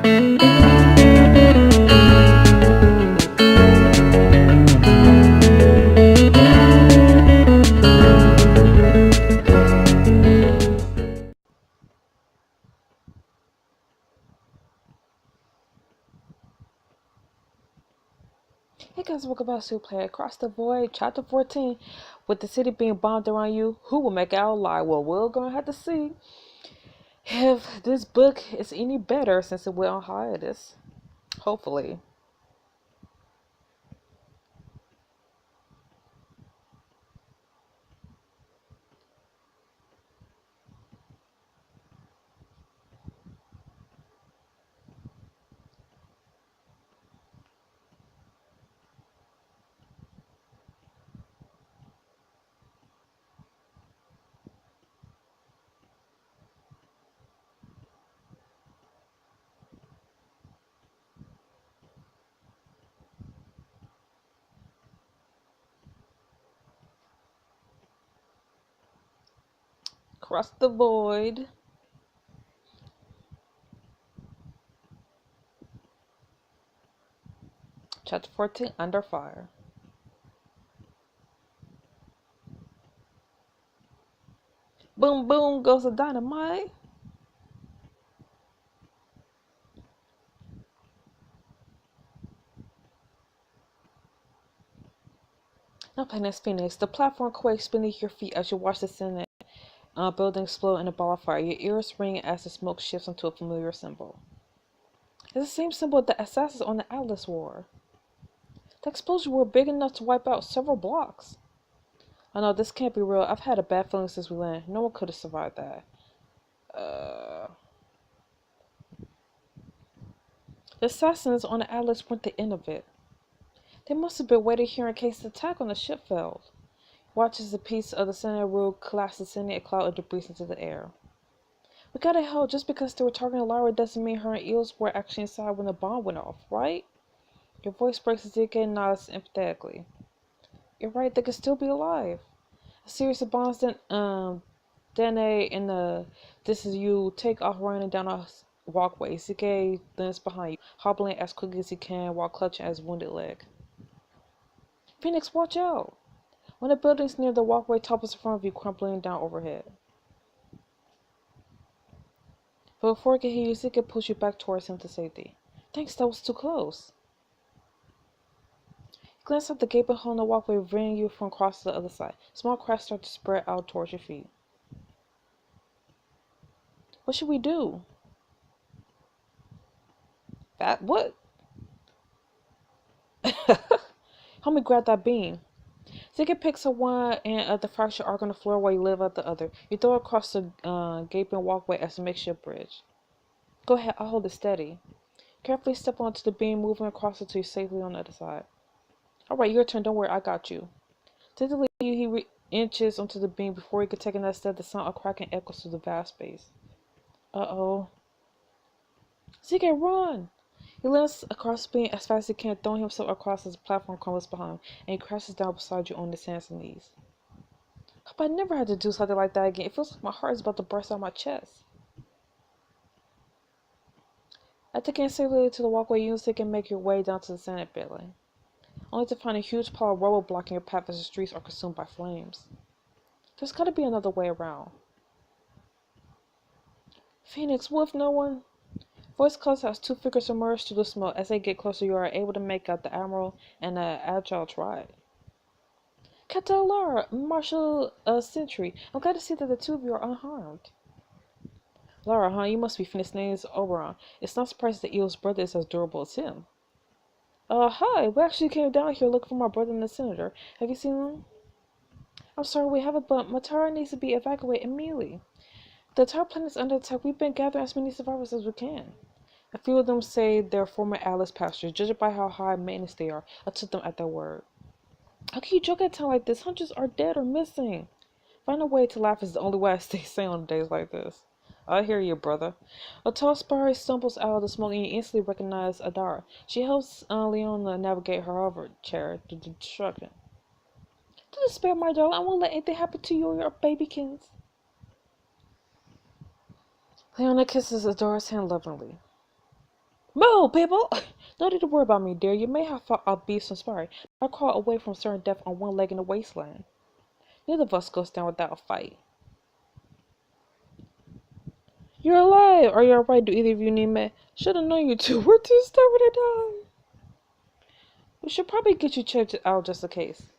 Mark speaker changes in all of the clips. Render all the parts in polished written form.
Speaker 1: Hey guys, welcome back to Play Across the Void, Chapter 14. With the city being bombed around you, who will make it out alive? Well, we're gonna have to see if this book is any better since it went on hiatus. Hopefully. Across the Void. Chapter 14, Under Fire. Boom, boom goes the dynamite. Now playing as Phoenix. The platform quakes beneath your feet as you watch the Senate building explode in a ball of fire. Your ears ring as the smoke shifts into a familiar symbol. It's the same symbol the assassins on the Atlas wore. The explosions were big enough to wipe out several blocks. I know this can't be real. I've had a bad feeling since we landed. No one could have survived that. The assassins on the Atlas weren't the end of it. They must have been waiting here in case the attack on the ship failed. Watch as a piece of the center roof collapses, sending a cloud of debris into the air. We gotta help. Just because they were targeting Lara doesn't mean her and Eels were actually inside when the bomb went off, right? Your voice breaks as Zeke nods empathetically. You're right, they could still be alive. A series of bombs detonate in the this is you take off running down a walkway. Zeke lands behind you, hobbling as quickly as he can while clutching at his wounded leg. Phoenix, watch out! One of the buildings near the walkway topples in front of you, crumbling down overhead. But before he can hit you, Zeke pulls you back towards him to safety. Thanks, that was too close. You glance at the gaping hole in the walkway, revealing you from across to the other side. Small cracks start to spread out towards your feet. What should we do? That what? Help me grab that beam. Zeke picks up one end of the fractured arc on the floor while you lift up the other. You throw it across the gaping walkway as a makeshift bridge. Go ahead, I'll hold it steady. Carefully step onto the beam, moving across it to you safely on the other side. Alright, your turn, don't worry, I got you. Tentatively, he inches onto the beam. Before he could take another step, the sound of cracking echoes through the vast space. Uh-oh. Zeke, run! He lands across the beam as fast as he can, throwing himself across as the platform crumbles behind him, and he crashes down beside you on his hands and knees. Hope I never had to do something like that again. It feels like my heart is about to burst out my chest. After getting safely to the walkway, you and Zeke can make your way down to the Senate building, only to find a huge pile of rubble blocking your path as the streets are consumed by flames. There's gotta be another way around. Phoenix, what if no one? Voice calls as two figures emerge through the smoke. As they get closer, you are able to make out the Admiral and the Agile tribe. Captain Lara, Marshal Sentry, I'm glad to see that the two of you are unharmed. Lara, huh? You must be Phoenix's name is Oberon. It's not surprising that Eel's brother is as durable as him. Hi. We actually came down here looking for my brother and the Senator. Have you seen them? I'm sorry, we haven't, but MATARA needs to be evacuated immediately. The entire planet is under attack. We've been gathering as many survivors as we can. A few of them say they're former Atlas passengers. Judging by how high maintenance they are, I took them at their word. How can you joke at a time like this? Hundreds are dead or missing. Find a way to laugh is the only way I stay sane on days like this. I hear you, brother. A tall spire stumbles out of the smoke and you instantly recognize Adara. She helps Leona navigate her hover chair through the destruction. Do despair, my darling. I won't let anything happen to you or your babykins. Leona kisses Adara's hand lovingly. Move, people! No need to worry about me, dear. You may have thought I'll be some sorry, but I crawl away from certain death on one leg in the wasteland. Neither of us goes down without a fight. You're alive! Are you alright? Do either of you need me? Should have known you two. We're too stubborn to die. We should probably get you checked out just in case.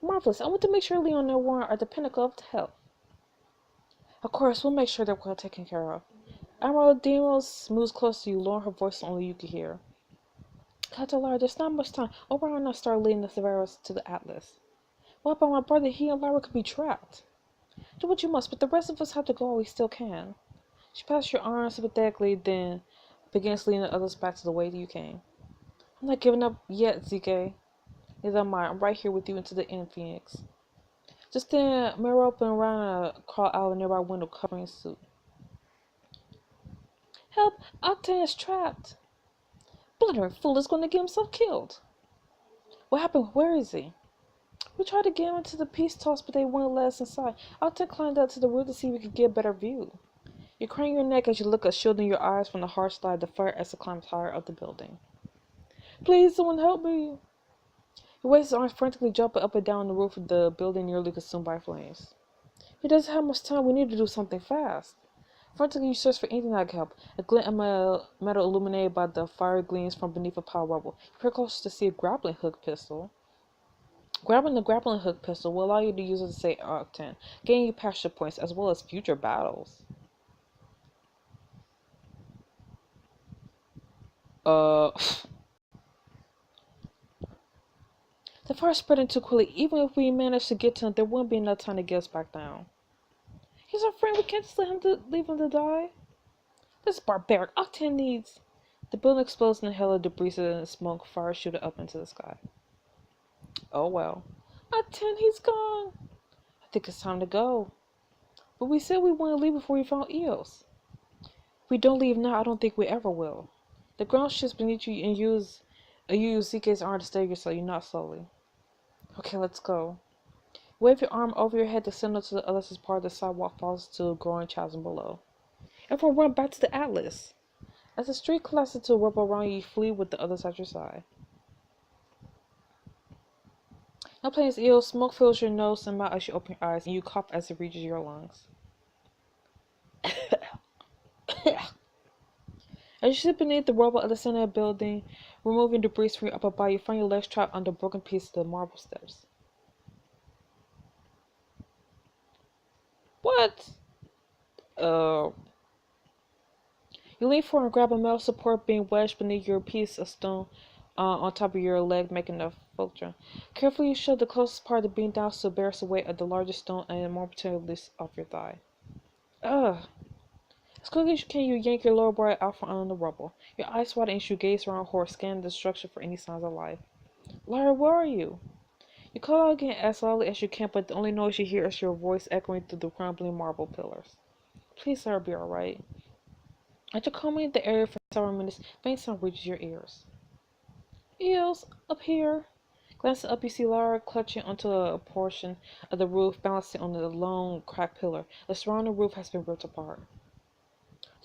Speaker 1: Marvelous. I want to make sure Leon and Warren are the pinnacle of health. Of course, we'll make sure they're well taken care of. Admiral Demos moves close to you, lowering her voice so only you can hear. Kaitlyn, there's not much time. Orion and I start leading the Severus to the Atlas. What about my brother? He and Lyra could be trapped. Do what you must, but the rest of us have to go while we still can. She passes your arm sympathetically, then begins leading the others back to the way you came. I'm not giving up yet, ZK. Neither am I. I'm right here with you into the end, Phoenix. Just then, mirror open around a crawl out of a nearby window covering his suit. Help! Octane is trapped! Blundering fool is going to get himself killed. What happened? Where is he? We tried to get him into the peace talks, but they wouldn't let us inside. Octane climbed up to the roof to see if we could get a better view. You crane your neck as you look up, shielding your eyes from the harsh light of the fire as it climbs higher up the building. Please, someone help me! He waves his arms frantically, jumping up and down the roof of the building, nearly consumed by flames. He doesn't have much time. We need to do something fast. Frantically, you search for anything that can help. A glint of metal illuminated by the fire gleams from beneath a pile of rubble. You peer closer to see a grappling hook pistol. Grabbing the grappling hook pistol will allow you to use it to save Octane, gaining you passion points as well as future battles. The fire spreading too quickly. Even if we managed to get to him, there wouldn't be enough time to get us back down. He's our friend. We can't just leave him to die. This is barbaric. Octane needs... The building explodes in a hail of debris and smoke, fire shooting up into the sky. Oh well. Octane, he's gone. I think it's time to go. But we said we wouldn't leave before we found Eos. If we don't leave now, I don't think we ever will. The ground shifts beneath you and you use ZK's arm to steady yourself. You not slowly. Okay, let's go. Wave your arm over your head to signal to the others as part of the sidewalk falls to a growing chasm below. Everyone run back to the Atlas. As the street collapses into rubble around you, you flee with the others at your side. Now playing is ill, smoke fills your nose and mouth as you open your eyes, and you cough as it reaches your lungs. As you sit beneath the rubble at the center of the building, removing debris from your upper body, you find your legs trapped under broken pieces of the marble steps. What? You lean forward and grab a metal support being wedged beneath your piece of stone on top of your leg, making a fulcrum. Carefully, you shove the closest part of the beam down so it bears the weight of the largest stone and momentarily release off your thigh. Ugh. As quickly as you can, you yank your lower body out from under the rubble. Your eyes widen as you gaze around horror, scanning the structure for any signs of life. Lyra, where are you? You call out again as loudly as you can, but the only noise you hear is your voice echoing through the crumbling marble pillars. Please, Lyra, be alright. After combing the area for several minutes, faint sound reaches your ears. Eels, up here. Glancing up, you see Lyra clutching onto a portion of the roof, balancing on the long, cracked pillar. The surrounding roof has been ripped apart.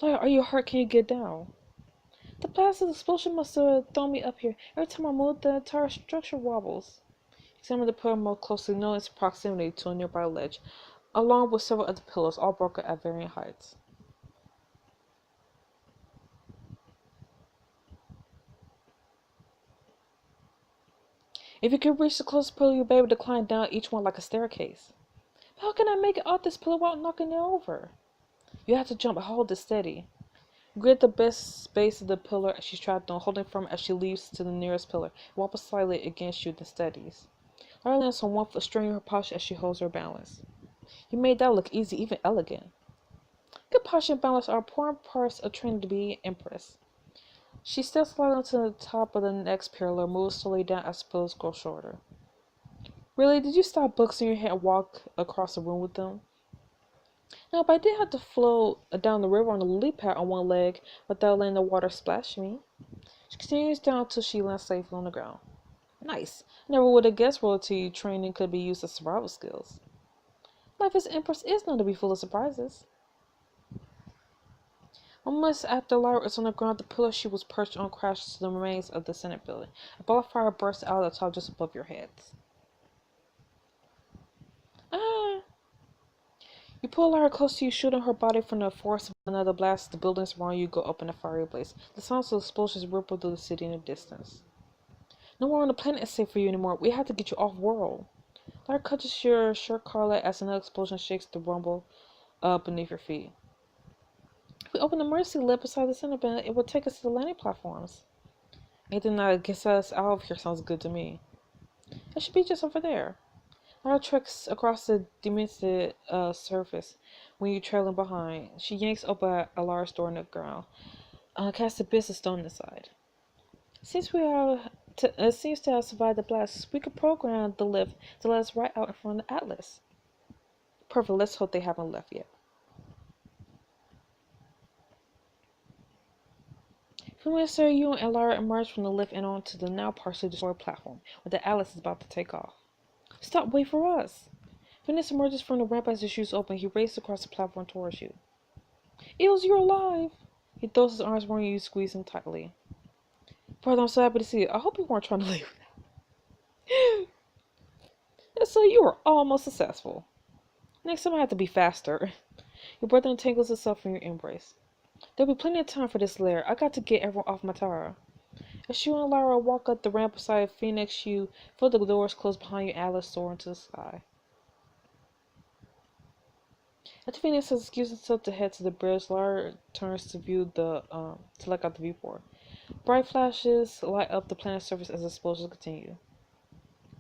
Speaker 1: Lyra, are you hurt? Can you get down? The blast of the explosion must have thrown me up here. Every time I move, the entire structure wobbles. Examine the pillar more closely, knowing its proximity to a nearby ledge, along with several other pillars, all broken at varying heights. If you could reach the closest pillar, you'll be able to climb down each one like a staircase. How can I make it off this pillar without knocking it over? You have to jump and hold it steady. Grip the best space of the pillar she's trapped on, holding firm as she leaps to the nearest pillar. Wobbles slightly against you, then steadies. Lyra lands on one foot, straining her posture as she holds her balance. You made that look easy, even elegant. Good posture and balance are important parts of training to be an empress. She steps slightly onto the top of the next pillar, moves slowly down as the pillars grow shorter. Really, did you stop books in your hand and walk across the room with them? No, but I did have to float down the river on a lily pad on one leg without letting the water splash me. She continues down until she lands safely on the ground. Nice. I never would have guessed royalty training could be used as survival skills. Life as Empress is known to be full of surprises. Almost after Lyra is on the ground, the pillar she was perched on crashes to the remains of the Senate building. A ball of fire bursts out of the top just above your heads. Ah! You pull Lyra close to you, shooting her body from the force of another blast. The buildings around you go up in a fiery blaze. The sounds of explosions ripple through the city in the distance. No one on the planet is safe for you anymore. We have to get you off-world. Lyra clutches your shirt collar as another explosion shakes the rumble beneath your feet. If we open the emergency lid beside the center bin, it will take us to the landing platforms. Anything that gets us out of here sounds good to me. It should be just over there. Lyra treks across the demented surface when you're trailing behind. She yanks open a large door in the ground, casts a business stone inside. Since we are seems to have survived the blast, we could program the lift to let us right out in front of the Atlas. Perfect, let's hope they haven't left yet. A few minutes later, you and Lyra emerge from the lift and onto the now partially destroyed platform, where the Atlas is about to take off. Stop, wait for us! Phineas emerges from the ramp as his shoes open. He races across the platform towards you. Eels, you're alive! He throws his arms around you, squeezing tightly. Brother, I'm so happy to see you. I hope you weren't trying to leave. So you were almost successful. Next time I have to be faster. Your brother entangles himself in your embrace. There'll be plenty of time for this lair. I got to get everyone off MATARA. As you and Lyra walk up the ramp beside Phoenix, you feel the doors close behind you and Alice soar into the sky. After Phoenix has excused himself to head to the bridge, Lyra turns to view to look out the viewport. Bright flashes light up the planet's surface as explosions continue.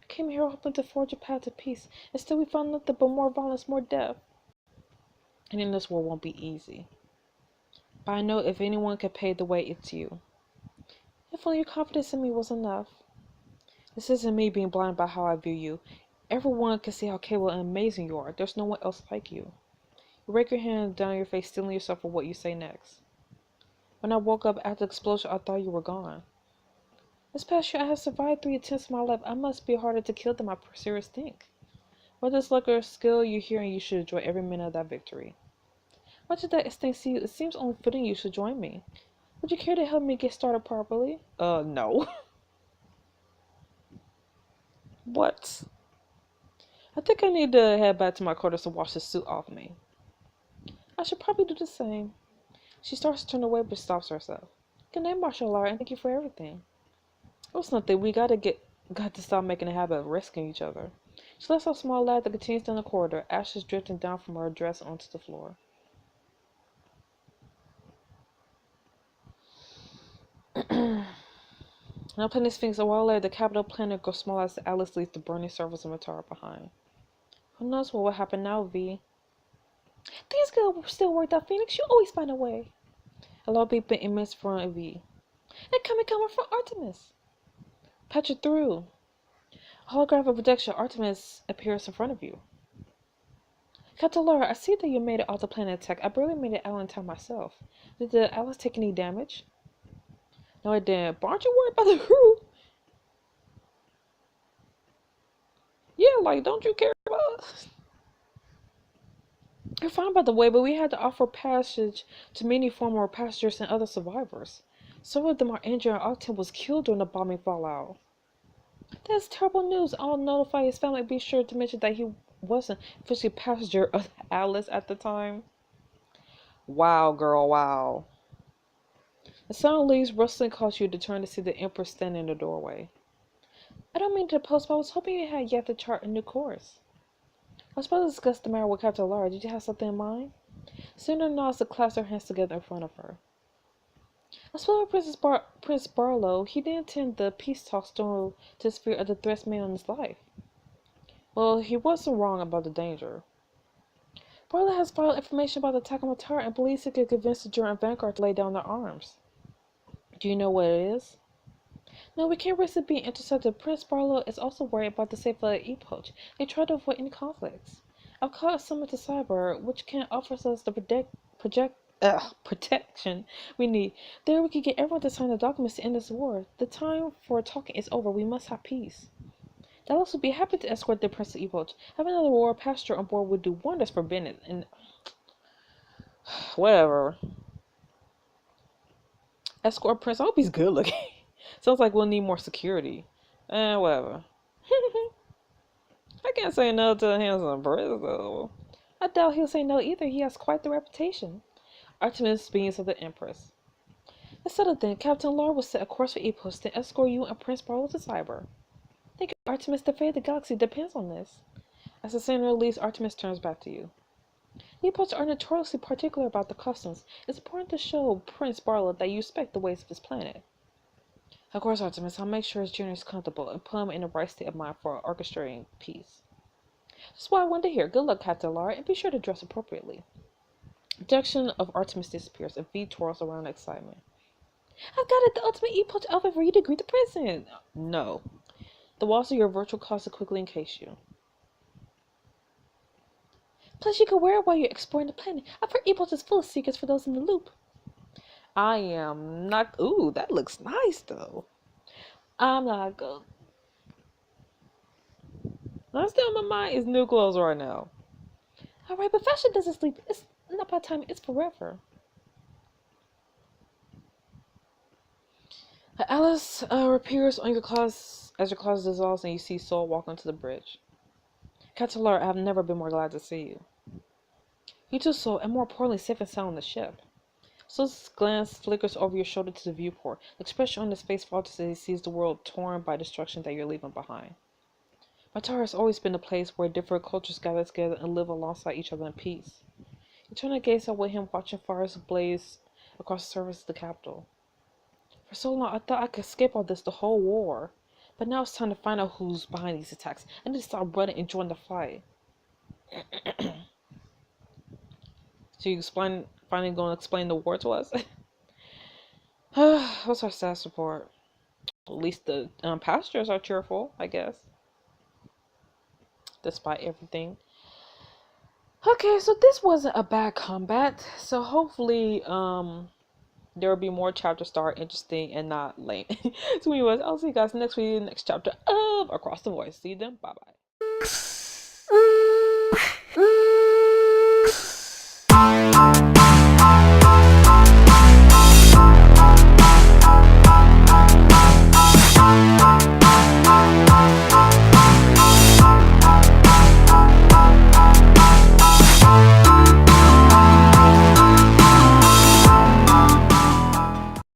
Speaker 1: I came here hoping to forge a path to peace. Instead, we found nothing but more violence, more death. And in this world won't be easy. But I know if anyone can pave the way, it's you. If only your confidence in me was enough. This isn't me being blind by how I view you. Everyone can see how capable and amazing you are. There's no one else like you. You rake your hand down your face, steeling yourself for what you say next. When I woke up after the explosion, I thought you were gone. This past year, I have survived 3 attempts of my life. I must be harder to kill than my pursuers think. Whether it's luck or skill you hear, and you should enjoy every minute of that victory. Much of that instinct, see, it seems only fitting you should join me. Would you care to help me get started properly? No. What? I think I need to head back to my quarters and wash this suit off me. I should probably do the same. She starts to turn away but stops herself. Good night, Marshal Lara, and thank you for everything. It was nothing. We got to stop making a habit of risking each other. She lets out a small laugh that continues down the corridor, ashes drifting down from her dress onto the floor. Now planning Sphinx, a while later, the capital planet grows smaller as the Atlas leaves the burning surface of MATARA behind. Who knows what will happen now, V? Things could still work out, Phoenix. You always find a way. A loud beeping emits from V. And coming from Artemis. Patch it through. A holographic projection, Artemis appears in front of you. Captain Laura, I see that you made it off the planet attack. I barely made it out in time myself. Did the Atlas take any damage? No, it didn't. But aren't you worried about the crew? Yeah, like, don't you care about us? You're fine, by the way, but we had to offer passage to many former passengers and other survivors. Some of them are injured, and Octane was killed during the bombing fallout. That's terrible news. I'll notify his family. Be sure to mention that he wasn't officially a passenger of the Atlas at the time. Wow, girl, wow. The sound of leaves rustling caused you to turn to see the Emperor standing in the doorway. I don't mean to post, but I was hoping you had yet to chart a new course. I was supposed to discuss the matter with Captain Lara. Did you have something in mind? Cinder nods to clasp her hands together in front of her. I spoke with Prince Barlow. He didn't attend the peace talks due to his fear of the threats made on his life. Well, he wasn't wrong about the danger. Barlow has vital information about the attack on MATARA and believes he could convince the German vanguard to lay down their arms. Do you know what it is? No, we can't risk it being intercepted. Prince Barlow is also worried about the safety of the epoch. They try to avoid any conflicts. I've called a summit to Cyber, which can offer us the protection we need. There we can get everyone to sign the documents to end this war. The time for talking is over. We must have peace. Dallas would be happy to escort the Prince to Epoch. Having another war passenger on board would do wonders for Bennett and whatever. Escort prince. I hope he's good looking. Sounds like we'll need more security. Whatever. I can't say no to a handsome prince, though. I doubt he'll say no either. He has quite the reputation. Artemis beings of the Empress. Let's settle then. Captain Lar will set a course for Epos, then escort you and Prince Barlow to Cyber. Thank you, Artemis. The fate of the galaxy depends on this. As the center leaves, Artemis turns back to you. Epos are notoriously particular about the customs. It's important to show Prince Barlow that you respect the ways of his planet. Of course, Artemis, I'll make sure his journey is comfortable and put him in the right state of mind for orchestrating peace. That's what I wanted to hear. Good luck, Captain Lara, and be sure to dress appropriately. The direction of Artemis disappears, and V twirls around in excitement. I've got it, the ultimate epoch outfit for you to greet the president. No. The walls of your virtual closet quickly encase you. Plus, you can wear it while you're exploring the planet. I've heard epoch is full of secrets for those in the loop. I am not. Ooh, that looks nice, though. I'm not good. I'm still in my mind is new clothes right now. Alright, but fashion doesn't sleep. It's not by time, it's forever. Alice appears on your closet as your closet dissolves and you see Sol walk onto the bridge. Captain Lara, I have never been more glad to see you. You too, Sol, and more importantly, safe and sound on the ship. Sol's glance flickers over your shoulder to the viewport. The expression on his face falters as he sees the world torn by destruction that you're leaving behind. MATARA has always been a place where different cultures gather together and live alongside each other in peace. You turn to gaze out with him, watching fires blaze across the surface of the capital. For so long, I thought I could skip all this, the whole war. But now it's time to find out who's behind these attacks. I need to stop running and join the fight. So you finally going to explain the war to us? What's our status report? At least the passengers are cheerful, I guess. Despite everything. Okay, so this wasn't a bad combat. So hopefully, there will be more chapters that are interesting and not lame. So anyways, I'll see you guys next week, next chapter of Across the Voice. See you then. Bye bye.